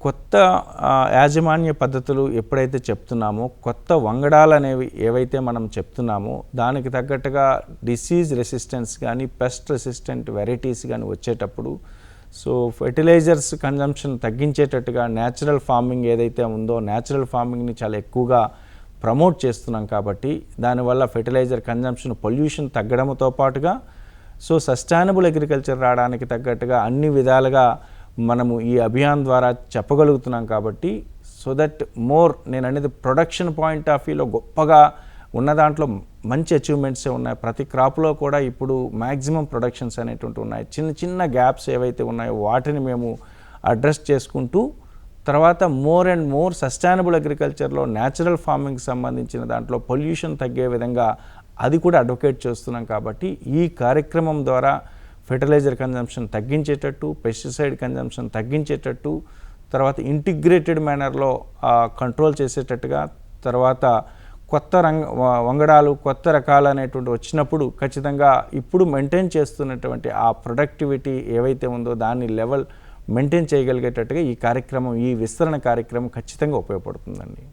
కొత్త యాజమాన్య పద్ధతులు ఎప్పుడైతే చెప్తున్నామో, కొత్త వంగడాలు అనేవి ఏవైతే మనం చెప్తున్నామో, దానికి తగ్గట్టుగా డిసీజ్ రెసిస్టెన్స్ కానీ, పెస్ట్ రెసిస్టెంట్ వెరైటీస్ కానీ వచ్చేటప్పుడు సో ఫెర్టిలైజర్స్ కన్జంప్షన్ తగ్గించేటట్టుగా న్యాచురల్ ఫార్మింగ్ ఏదైతే ఉందో, న్యాచురల్ ఫార్మింగ్ని చాలా ఎక్కువగా ప్రమోట్ చేస్తున్నాం కాబట్టి, దానివల్ల ఫెర్టిలైజర్ కన్జంప్షన్ పొల్యూషన్ తగ్గడంతో పాటుగా సో సస్టైనబుల్ అగ్రికల్చర్ రావడానికి తగ్గట్టుగా అన్ని విధాలుగా మనము ఈ అభియాన్ ద్వారా చెప్పగలుగుతున్నాం కాబట్టి, సో దట్ మోర్ నేను అనేది ప్రొడక్షన్ పాయింట్ ఆఫ్ వ్యూలో గొప్పగా ఉన్న దాంట్లో మంచి అచీవ్మెంట్సే ఉన్నాయి. ప్రతి క్రాప్లో కూడా ఇప్పుడు మ్యాక్సిమం ప్రొడక్షన్స్ అనేటువంటి ఉన్నాయి. చిన్న చిన్న గ్యాప్స్ ఏవైతే ఉన్నాయో వాటిని మేము అడ్రస్ చేసుకుంటూ తర్వాత మోర్ అండ్ మోర్ సస్టైనబుల్ అగ్రికల్చర్లో న్యాచురల్ ఫార్మింగ్కి సంబంధించిన దాంట్లో పొల్యూషన్ తగ్గే విధంగా అది కూడా అడ్వకేట్ చేస్తున్నాం కాబట్టి, ఈ కార్యక్రమం ద్వారా ఫెర్టిలైజర్ కన్జంప్షన్ తగ్గించేటట్టు, పెస్టిసైడ్ కన్జంప్షన్ తగ్గించేటట్టు, తర్వాత ఇంటిగ్రేటెడ్ మేనర్లో కంట్రోల్ చేసేటట్టుగా, తర్వాత కొత్త వంగడాలు కొత్త రకాలు అనేటువంటి వచ్చినప్పుడు ఖచ్చితంగా ఇప్పుడు మెయింటైన్ చేస్తున్నటువంటి ఆ ప్రొడక్టివిటీ ఏవైతే ఉందో దాన్ని లెవెల్ మెయింటైన్ చేయగలిగేటట్టుగా ఈ కార్యక్రమం, ఈ విస్తరణ కార్యక్రమం ఖచ్చితంగా ఉపయోగపడుతుందండి.